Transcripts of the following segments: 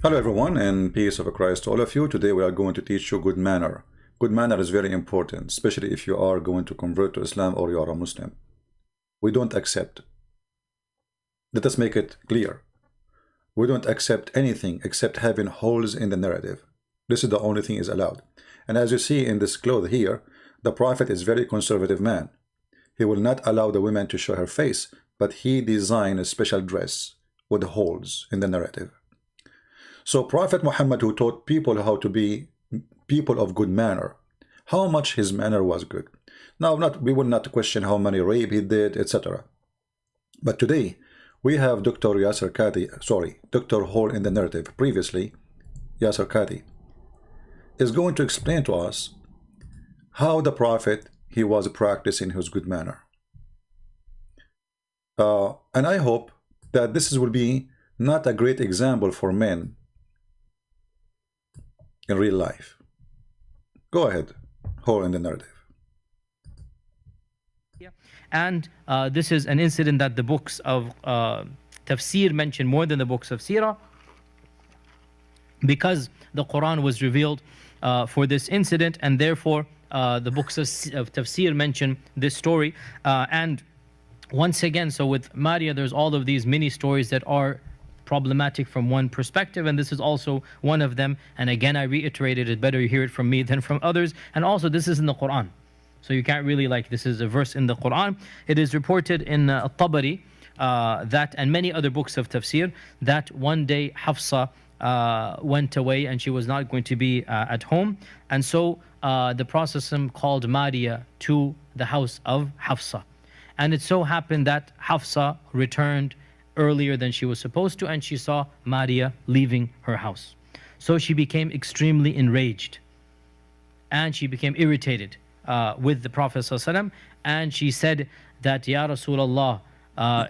Hello everyone, and peace of Christ to all of you. Today we are going to teach you good manner. Good manner is very important, especially if you are going to convert to Islam or you are a Muslim. We don't accept. Let us make it clear. We don't accept anything except having holes in the narrative. This is the only thing is allowed. And as you see in this cloth here, the Prophet is very conservative man. He will not allow the women to show her face, but he designed a special dress with holes in the narrative. So Prophet Muhammad, who taught people how to be people of good manner, how much his manner was good. Now, we will not question how many rape he did, etc. But today, we have Dr. Yasir Qadhi, Dr. Hole in the narrative. Previously, Yasir Qadhi is going to explain to us how the Prophet, he was practicing his good manner. And I hope that this will be not a great example for men in real life. Go ahead, Hole in the narrative. Yeah. And this is an incident that the books of tafsir mention more than the books of seerah, because the Quran was revealed for this incident, and therefore the books of tafsir mention this story. And once again, so with Maria, there's all of these mini stories that are problematic from one perspective, and this is also one of them. And again, I reiterated, it's better you hear it from me than from others. And also, this is in the Quran, so you can't really, like, this is a verse in the Quran. It is reported in Tabari that, and many other books of tafsir, that one day Hafsa went away and she was not going to be at home, and so the Prophet called Maria to the house of Hafsa, and it so happened that Hafsa returned earlier than she was supposed to, and she saw Maria leaving her house. So she became extremely enraged, and she became irritated with the Prophet ﷺ, and she said that, Ya Rasulullah,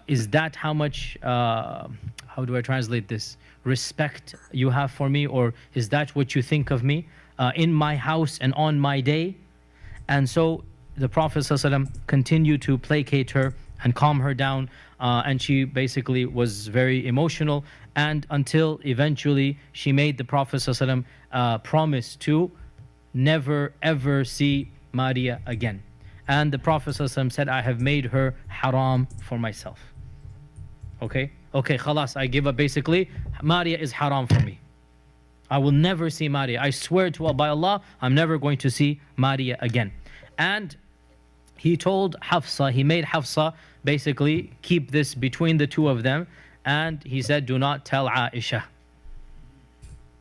is that how much, how do I translate this, respect you have for me, or is that what you think of me in my house and on my day? And so the Prophet ﷺ continued to placate her and calm her down, and she basically was very emotional, and until eventually she made the Prophet ﷺ promise to never ever see Maria again. And the Prophet ﷺ said, I have made her haram for myself. Okay, khalas, I give up. Basically, Maria is haram for me. I will never see Maria. I swear to Allah, by Allah, I'm never going to see Maria again. And he told Hafsa, he made Hafsa basically keep this between the two of them, and he said, do not tell Aisha.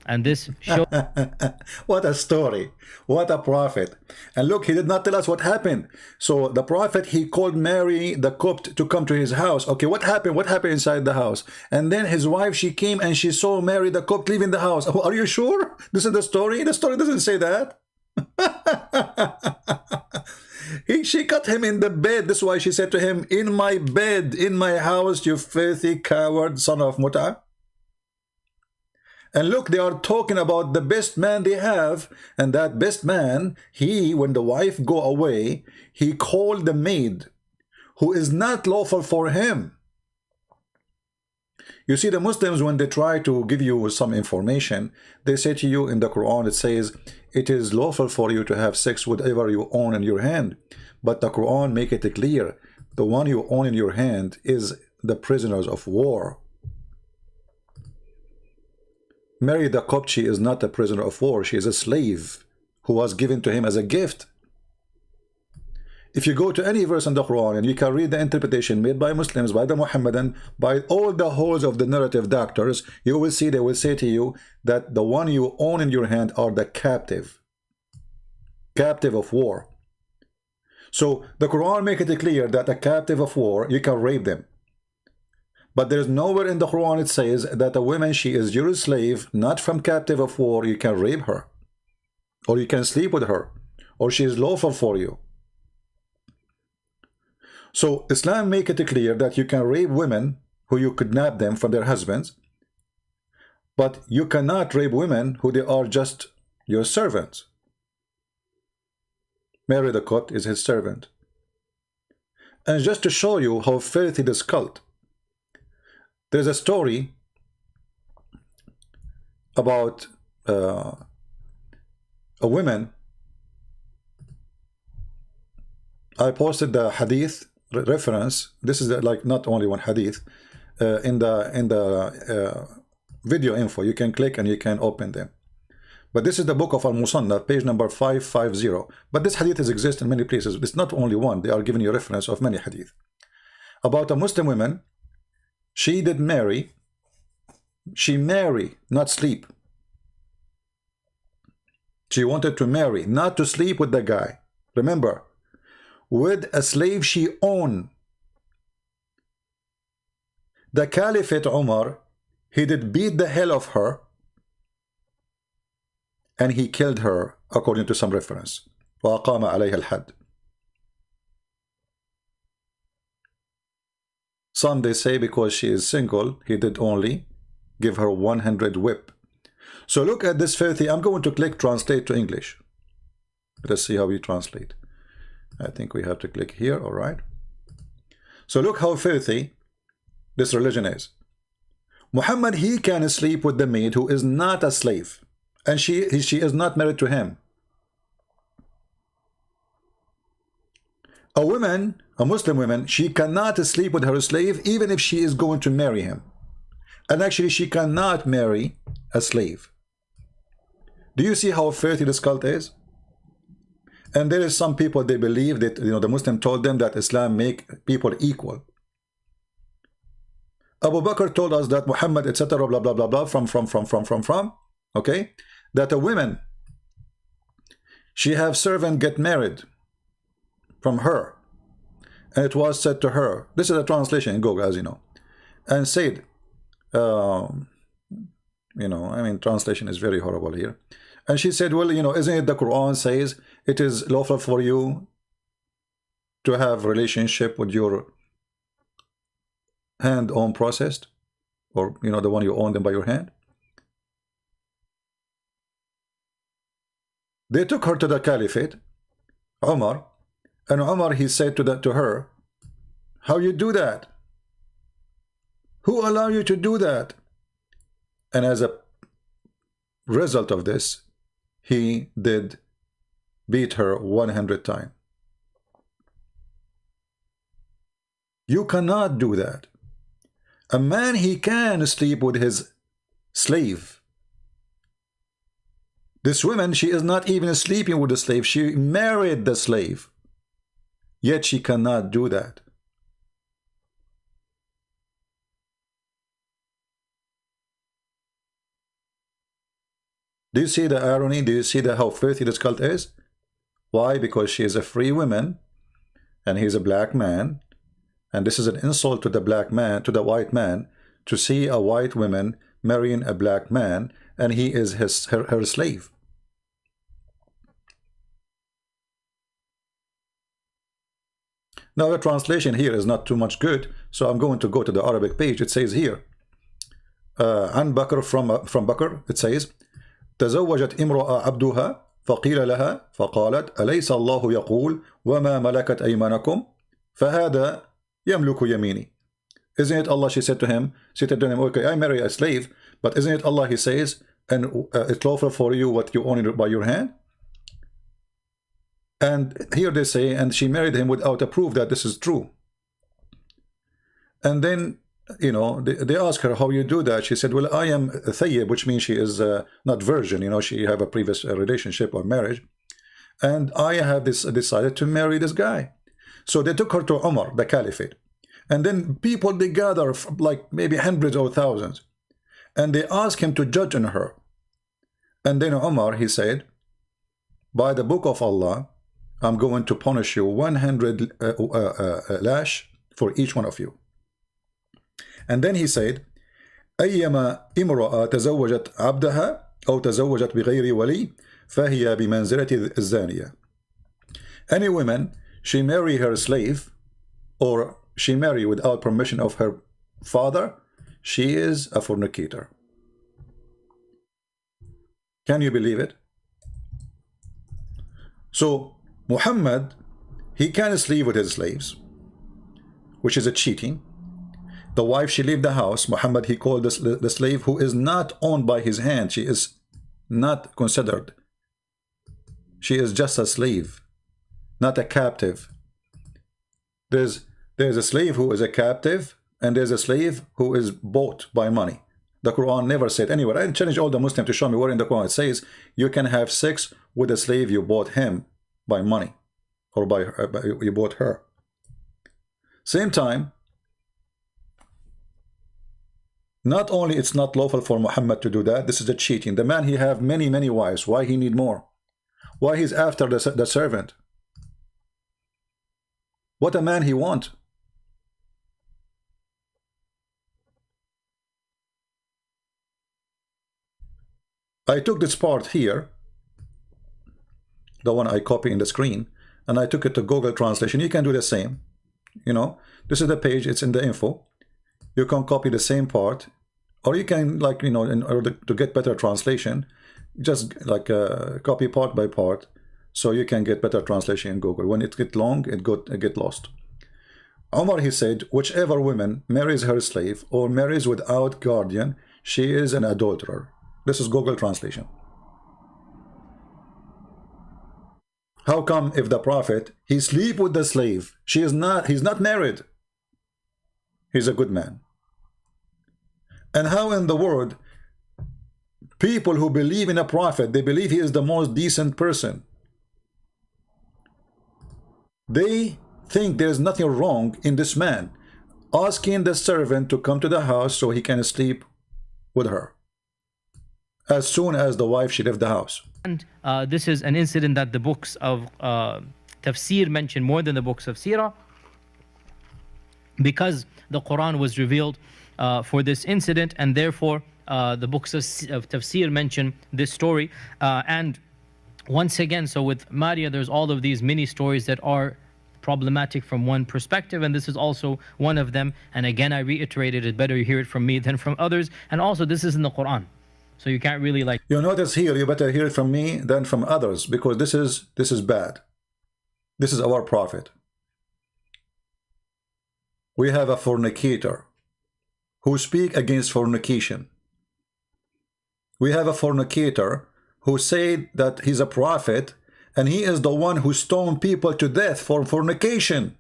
And this shows what a story, what a prophet. And look, he did not tell us what happened. So the Prophet, he called Mary the Copt to come to his house. Okay, what happened inside the house? And then his wife, she came and she saw Mary the Copt leaving the house. Oh, are you sure this is the story? The story doesn't say that. She cut him in the bed. That's why she said to him, in my bed, in my house, you filthy coward, son of Muta. And look, they are talking about the best man they have, and that best man, when the wife go away, he called the maid, who is not lawful for him. You see, the Muslims, when they try to give you some information, they say to you in the Quran, it says, it is lawful for you to have sex with whatever you own in your hand. But the Quran make it clear, the one you own in your hand is the prisoners of war. Mary the Copt, she is not a prisoner of war. She is a slave who was given to him as a gift. If you go to any verse in the Quran and you can read the interpretation made by Muslims, by the Muhammadan, by all the holes of the narrative doctors, you will see they will say to you that the one you own in your hand are the captive of war. So the Quran make it clear that a captive of war, you can rape them. But there is nowhere in the Quran it says that a woman, she is your slave, not from captive of war, you can rape her, or you can sleep with her, or she is lawful for you. So Islam make it clear that you can rape women who you kidnap them from their husbands, but you cannot rape women who they are just your servants. Mary the Copt is his servant. And just to show you how filthy this cult, there's a story about a woman. I posted the hadith reference. This is like not only one hadith in the video info. You can click and you can open them. But this is the book of Al-Musannaf, page number 550. But this hadith exists in many places. It's not only one. They are giving you reference of many hadith. About a Muslim woman, she did marry. She marry, not sleep. She wanted to marry, not to sleep with the guy. Remember, with a slave she owned. The Caliphate Umar, he did beat the hell of her, and he killed her, according to some reference. وَأَقَامَ عَلَيْهَا الْحَدِّ. Some they say because she is single, he did only give her 100 whip. So look at this filthy. I'm going to click translate to English. Let's see how we translate. I think we have to click here. All right. So look how filthy this religion is. Muhammad, he can sleep with the maid who is not a slave, and she is not married to him. A woman, a Muslim woman, she cannot sleep with her slave even if she is going to marry him. And actually she cannot marry a slave. Do you see how filthy this cult is? And there is some people, they believe that, you know, the Muslim told them that Islam make people equal. Abu Bakr told us that Muhammad, etc., blah, blah, blah, blah, from, okay? That a woman, she have servant get married from her. And it was said to her, this is a translation in Google, as you know, and said, you know, I mean, translation is very horrible here. And she said, well, you know, isn't it the Quran says it is lawful for you to have relationship with your hand own processed, or, you know, the one you own them by your hand? They took her to the Caliphate, Umar, and Umar, he said to her, how you do that? Who allow you to do that? And as a result of this, he did beat her 100 times. You cannot do that. A man, he can sleep with his slave. This woman, she is not even sleeping with the slave. She married the slave. Yet she cannot do that. Do you see the irony? Do you see how filthy this cult is? Why? Because she is a free woman and he's a black man. And this is an insult to the black man, to the white man, to see a white woman marrying a black man, and he is her slave. Now the translation here is not too much good, so I'm going to go to the Arabic page. It says here, عن بكر from Bakr, it says, تزوجت امرأة عبدها فقيل لها فقالت أليس الله يقول وما ملكت أيمانكم فهذا يملك يميني. Isn't it Allah, she said to him, okay, I marry a slave, but isn't it Allah, he says, and it's lawful for you what you own by your hand? And here they say, and she married him without a proof that this is true. And then, you know, they ask her, how you do that? She said, well, I am thayyib, which means she is not virgin, you know, she have a previous relationship or marriage, and I have decided to marry this guy. So they took her to Umar, the Caliphate, and then people, they gather like maybe hundreds or thousands, and they ask him to judge on her. And then Umar, he said, by the book of Allah, I'm going to punish you 100 lash for each one of you. And then he said, أيما امرأة تزوجت عبدها أو تزوجت بغير ولي فهي بمنزلة الزانية. Any woman, she marry her slave, or she marry without permission of her father, she is a fornicator. Can you believe it? So Muhammad, he can sleep with his slaves, which is a cheating. The wife, she left the house. Muhammad, he called the slave who is not owned by his hand. She is not considered. She is just a slave, not a captive. There's a slave who is a captive, and there's a slave who is bought by money. The Quran never said anywhere. I challenge all the Muslims to show me where in the Quran it says you can have sex with a slave you bought him by money, or by you bought her. Same time, not only it's not lawful for Muhammad to do that, this is a cheating. The man, he have many wives. Why he need more? Why he's after the servant? What a man he want? I took this part here, the one I copy in the screen, and I took it to Google Translation. You can do the same. You know, this is the page, it's in the info. You can copy the same part, or you can, like, you know, in order to get better translation, just like copy part by part, so you can get better translation in Google. When it get long, it get lost. Omar, he said, whichever woman marries her slave or marries without guardian, she is an adulterer. This is Google Translation. How come if the Prophet, he sleep with the slave, he's not married, he's a good man? And how in the world people who believe in a Prophet, they believe he is the most decent person, they think there's nothing wrong in this man asking the servant to come to the house so he can sleep with her as soon as the wife, she left the house. And this is an incident that the books of tafsir mention more than the books of seerah, because the Quran was revealed for this incident, and therefore the books of tafsir mention this story. And once again, so with Maria, there's all of these mini stories that are problematic from one perspective, and this is also one of them. And again, I reiterated, it better you hear it from me than from others. And also, this is in the Quran, so you can't really, like, you notice here, you better hear it from me than from others, because this is bad. This is our Prophet. We have a fornicator who speak against fornication. We have a fornicator who said that he's a prophet, and he is the one who stoned people to death for fornication.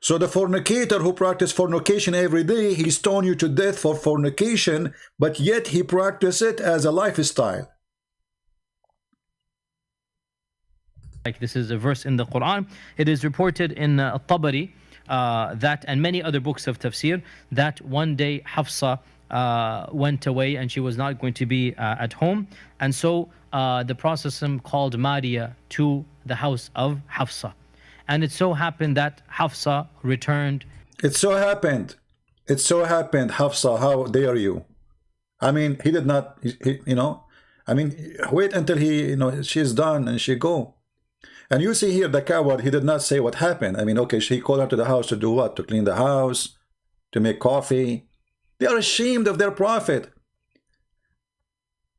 So the fornicator who practices fornication every day, he stoned you to death for fornication, but yet he practices it as a lifestyle. Like, this is a verse in the Quran. It is reported in Tabari that, and many other books of tafsir, that one day Hafsa went away and she was not going to be at home, and so the Prophet called Maria to the house of Hafsa, and it so happened that Hafsa returned. It so happened, Hafsa, how dare you? I mean, he did not, you know, I mean, wait until he, you know, she's done and she go. And you see here, the coward, he did not say what happened. I mean, okay, she called her to the house to do what? To clean the house, to make coffee. They are ashamed of their Prophet.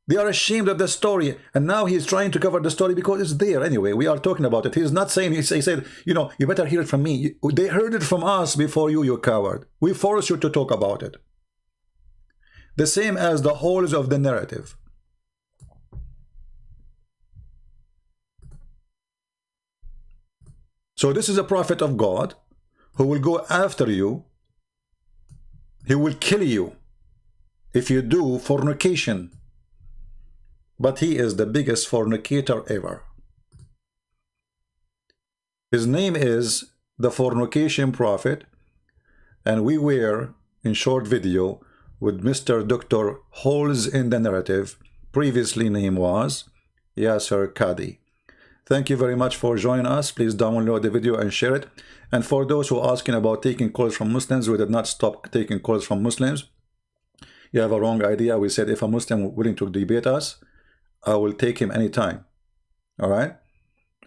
They are ashamed of the story. And now he's trying to cover the story because it's there anyway. We are talking about it. He's not saying, he said, you know, you better hear it from me. They heard it from us before you, you coward. We force you to talk about it. The same as the holes of the narrative. So this is a prophet of God who will go after you. He will kill you if you do fornication. But he is the biggest fornicator ever. His name is the Fornication Prophet, and we were in short video with Mr. Dr. Holes in the Narrative. Previously name was Yasir Qadhi. Thank you very much for joining us. Please download the video and share it. And for those who are asking about taking calls from Muslims, we did not stop taking calls from Muslims. You have a wrong idea. We said if a Muslim willing to debate us, I will take him anytime. All right?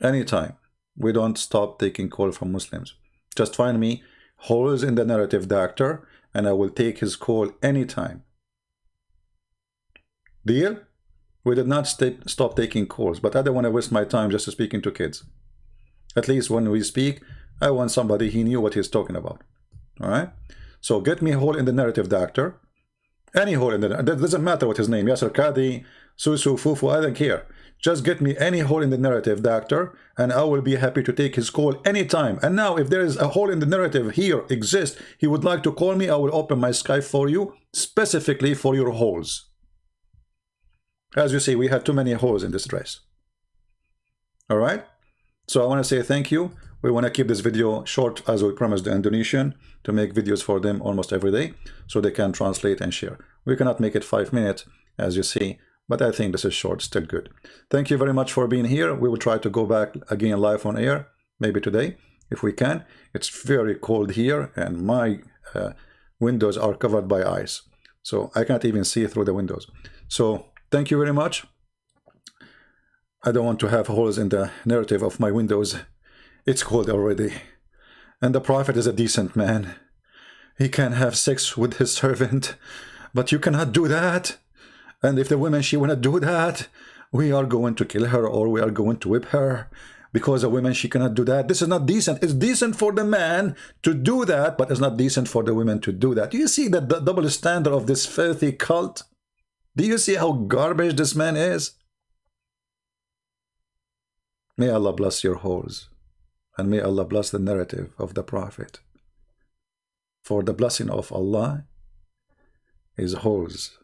Anytime. We don't stop taking calls from Muslims. Just find me, Holes in the Narrative Doctor, and I will take his call anytime. Deal? We did not stop taking calls, but I don't want to waste my time just speaking to kids. At least when we speak, I want somebody he knew what he's talking about. All right. So get me a hole in the narrative, doctor. Any hole in the, that doesn't matter what his name, Yasir, Qadhi, Susu, Fufu, I don't care. Just get me any hole in the narrative, doctor, and I will be happy to take his call anytime. And now, if there is a hole in the narrative here exists, he would like to call me, I will open my Skype for you, specifically for your holes. As you see, we have too many holes in this dress. All right? So I want to say thank you. We want to keep this video short, as we promised the Indonesian, to make videos for them almost every day, so they can translate and share. We cannot make it 5 minutes, as you see, but I think this is short, still good. Thank you very much for being here. We will try to go back again live on air, maybe today, if we can. It's very cold here, and my windows are covered by ice, so I can't even see through the windows. So thank you very much. I don't want to have holes in the narrative of my windows. It's cold already. And the Prophet is a decent man. He can have sex with his servant, but you cannot do that. And if the woman, she wanna do that, we are going to kill her, or we are going to whip her, because a woman, she cannot do that. This is not decent. It's decent for the man to do that, but it's not decent for the women to do that. Do you see the double standard of this filthy cult? Do you see how garbage this man is? May Allah bless your holes, and may Allah bless the narrative of the Prophet. For the blessing of Allah is holes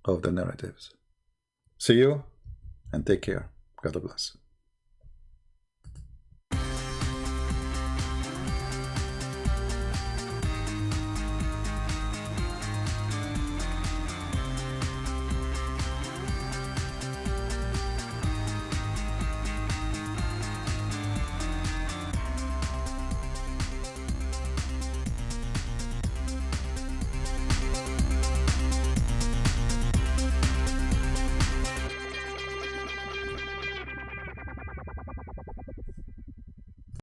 of the narratives. See you, and take care. God bless.